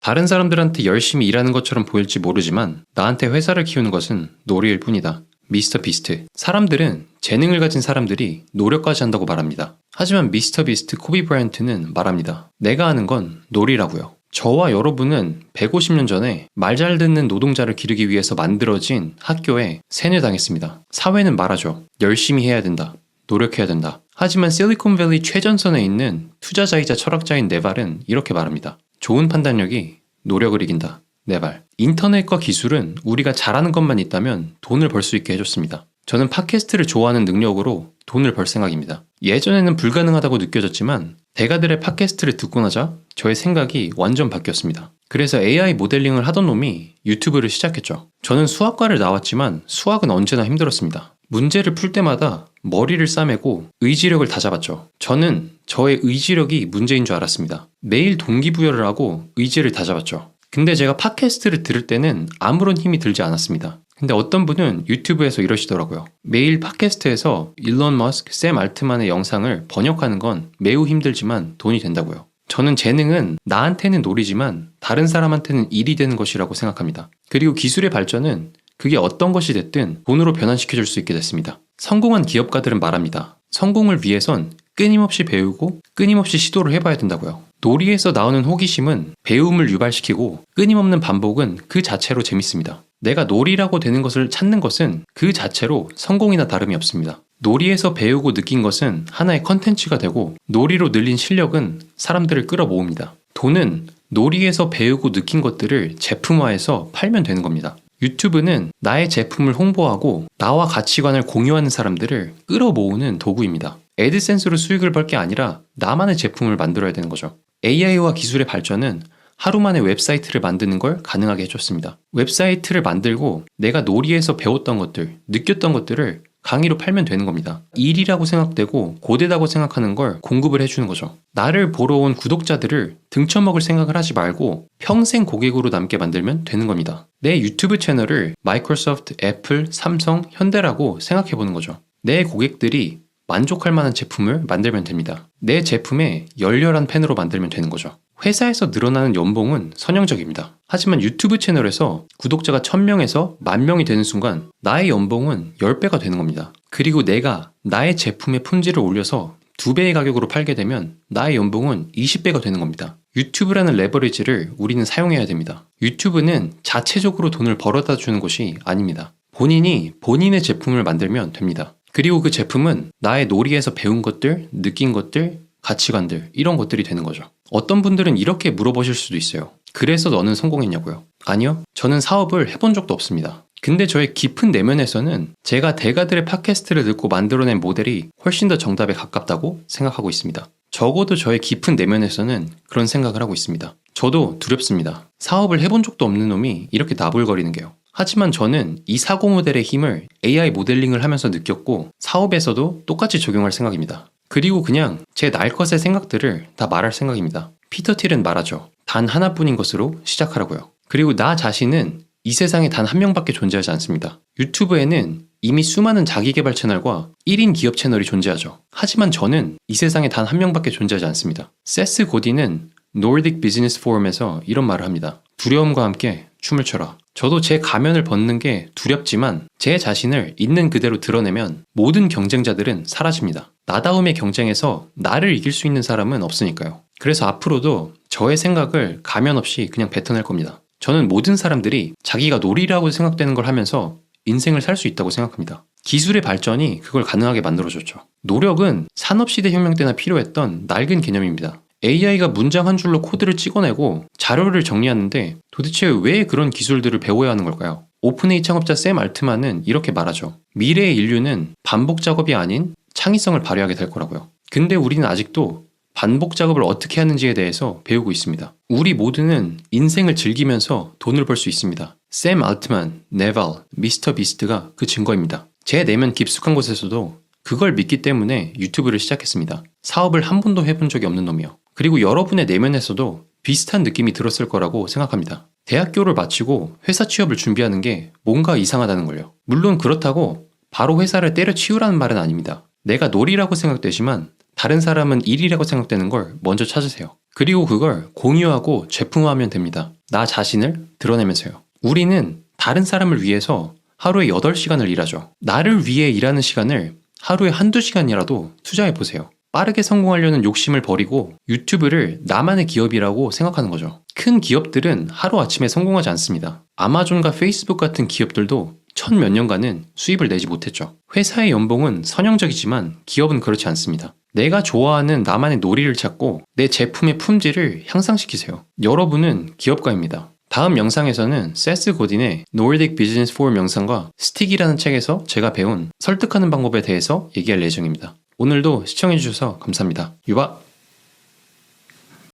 다른 사람들한테 열심히 일하는 것처럼 보일지 모르지만 나한테 회사를 키우는 것은 놀이일 뿐이다. 미스터 비스트. 사람들은 재능을 가진 사람들이 노력까지 한다고 말합니다. 하지만 미스터 비스트 코비 브라이언트는 말합니다. 내가 하는 건 놀이라고요. 저와 여러분은 150년 전에 말 잘 듣는 노동자를 기르기 위해서 만들어진 학교에 세뇌당했습니다. 사회는 말하죠. 열심히 해야 된다. 노력해야 된다. 하지만 실리콘밸리 최전선에 있는 투자자이자 철학자인 네발은 이렇게 말합니다. 좋은 판단력이 노력을 이긴다. 네발. 인터넷과 기술은 우리가 잘하는 것만 있다면 돈을 벌 수 있게 해줬습니다. 저는 팟캐스트를 좋아하는 능력으로 돈을 벌 생각입니다. 예전에는 불가능하다고 느껴졌지만 대가들의 팟캐스트를 듣고 나자 저의 생각이 완전 바뀌었습니다. 그래서 AI 모델링을 하던 놈이 유튜브를 시작했죠. 저는 수학과를 나왔지만 수학은 언제나 힘들었습니다. 문제를 풀 때마다 머리를 싸매고 의지력을 다잡았죠. 저는 저의 의지력이 문제인 줄 알았습니다. 매일 동기부여를 하고 의지를 다잡았죠. 근데 제가 팟캐스트를 들을 때는 아무런 힘이 들지 않았습니다. 근데 어떤 분은 유튜브에서 이러시더라고요. 매일 팟캐스트에서 일론 머스크, 샘 알트만의 영상을 번역하는 건 매우 힘들지만 돈이 된다고요. 저는 재능은 나한테는 놀이지만 다른 사람한테는 일이 되는 것이라고 생각합니다. 그리고 기술의 발전은 그게 어떤 것이 됐든 돈으로 변환시켜줄 수 있게 됐습니다. 성공한 기업가들은 말합니다. 성공을 위해선 끊임없이 배우고 끊임없이 시도를 해봐야 된다고요. 놀이에서 나오는 호기심은 배움을 유발시키고 끊임없는 반복은 그 자체로 재밌습니다. 내가 놀이라고 되는 것을 찾는 것은 그 자체로 성공이나 다름이 없습니다. 놀이에서 배우고 느낀 것은 하나의 컨텐츠가 되고 놀이로 늘린 실력은 사람들을 끌어모읍니다. 돈은 놀이에서 배우고 느낀 것들을 제품화해서 팔면 되는 겁니다. 유튜브는 나의 제품을 홍보하고 나와 가치관을 공유하는 사람들을 끌어모으는 도구입니다. 애드센스로 수익을 벌 게 아니라 나만의 제품을 만들어야 되는 거죠. AI와 기술의 발전은 하루 만에 웹사이트를 만드는 걸 가능하게 해줬습니다. 웹사이트를 만들고 내가 놀이에서 배웠던 것들, 느꼈던 것들을 강의로 팔면 되는 겁니다. 일이라고 생각되고 고되다고 생각하는 걸 공급을 해주는 거죠. 나를 보러 온 구독자들을 등쳐먹을 생각을 하지 말고 평생 고객으로 남게 만들면 되는 겁니다. 내 유튜브 채널을 마이크로소프트, 애플, 삼성, 현대라고 생각해 보는 거죠. 내 고객들이 만족할 만한 제품을 만들면 됩니다. 내 제품에 열렬한 팬으로 만들면 되는 거죠. 회사에서 늘어나는 연봉은 선형적입니다. 하지만 유튜브 채널에서 구독자가 1000명에서 10,000명이 되는 순간 나의 연봉은 10배가 되는 겁니다. 그리고 내가 나의 제품의 품질을 올려서 2배의 가격으로 팔게 되면 나의 연봉은 20배가 되는 겁니다. 유튜브라는 레버리지를 우리는 사용해야 됩니다. 유튜브는 자체적으로 돈을 벌어다 주는 곳이 아닙니다. 본인이 본인의 제품을 만들면 됩니다. 그리고 그 제품은 나의 놀이에서 배운 것들, 느낀 것들, 가치관들 이런 것들이 되는 거죠. 어떤 분들은 이렇게 물어보실 수도 있어요. 그래서 너는 성공했냐고요? 아니요. 저는 사업을 해본 적도 없습니다. 근데 저의 깊은 내면에서는 제가 대가들의 팟캐스트를 듣고 만들어낸 모델이 훨씬 더 정답에 가깝다고 생각하고 있습니다. 적어도 저의 깊은 내면에서는 그런 생각을 하고 있습니다. 저도 두렵습니다. 사업을 해본 적도 없는 놈이 이렇게 나불거리는 게요. 하지만 저는 이 사고 모델의 힘을 AI 모델링을 하면서 느꼈고 사업에서도 똑같이 적용할 생각입니다. 그리고 그냥 제 날 것의 생각들을 다 말할 생각입니다. 피터 틸은 말하죠. 단 하나뿐인 것으로 시작하라고요. 그리고 나 자신은 이 세상에 단 한 명밖에 존재하지 않습니다. 유튜브에는 이미 수많은 자기개발 채널과 1인 기업 채널이 존재하죠. 하지만 저는 이 세상에 단 한 명밖에 존재하지 않습니다. 세스 고디는 노르딕 비즈니스 포럼에서 이런 말을 합니다. 두려움과 함께 춤을 춰라. 저도 제 가면을 벗는 게 두렵지만 제 자신을 있는 그대로 드러내면 모든 경쟁자들은 사라집니다. 나다움의 경쟁에서 나를 이길 수 있는 사람은 없으니까요. 그래서 앞으로도 저의 생각을 가면 없이 그냥 뱉어낼 겁니다. 저는 모든 사람들이 자기가 놀이라고 생각되는 걸 하면서 인생을 살 수 있다고 생각합니다. 기술의 발전이 그걸 가능하게 만들어줬죠. 노력은 산업시대 혁명 때나 필요했던 낡은 개념입니다. AI가 문장 한 줄로 코드를 찍어내고 자료를 정리하는데 도대체 왜 그런 기술들을 배워야 하는 걸까요? 오픈AI 창업자 샘 알트만은 이렇게 말하죠. 미래의 인류는 반복 작업이 아닌 창의성을 발휘하게 될 거라고요. 근데 우리는 아직도 반복 작업을 어떻게 하는지에 대해서 배우고 있습니다. 우리 모두는 인생을 즐기면서 돈을 벌 수 있습니다. 샘 알트만, 네발, 미스터 비스트가 그 증거입니다. 제 내면 깊숙한 곳에서도 그걸 믿기 때문에 유튜브를 시작했습니다. 사업을 한 번도 해본 적이 없는 놈이요. 그리고 여러분의 내면에서도 비슷한 느낌이 들었을 거라고 생각합니다. 대학교를 마치고 회사 취업을 준비하는 게 뭔가 이상하다는 걸요. 물론 그렇다고 바로 회사를 때려치우라는 말은 아닙니다. 내가 놀이라고 생각되지만 다른 사람은 일이라고 생각되는 걸 먼저 찾으세요. 그리고 그걸 공유하고 제품화하면 됩니다. 나 자신을 드러내면서요. 우리는 다른 사람을 위해서 하루에 8시간을 일하죠. 나를 위해 일하는 시간을 하루에 한두 시간이라도 투자해보세요. 빠르게 성공하려는 욕심을 버리고 유튜브를 나만의 기업이라고 생각하는 거죠. 큰 기업들은 하루아침에 성공하지 않습니다. 아마존과 페이스북 같은 기업들도 천 몇 년간은 수입을 내지 못했죠. 회사의 연봉은 선형적이지만 기업은 그렇지 않습니다. 내가 좋아하는 나만의 놀이를 찾고 내 제품의 품질을 향상시키세요. 여러분은 기업가입니다. 다음 영상에서는 세스 고딘의 Nordic Business Forum 영상과 스틱이라는 책에서 제가 배운 설득하는 방법에 대해서 얘기할 예정입니다. 오늘도 시청해주셔서 감사합니다. 유바!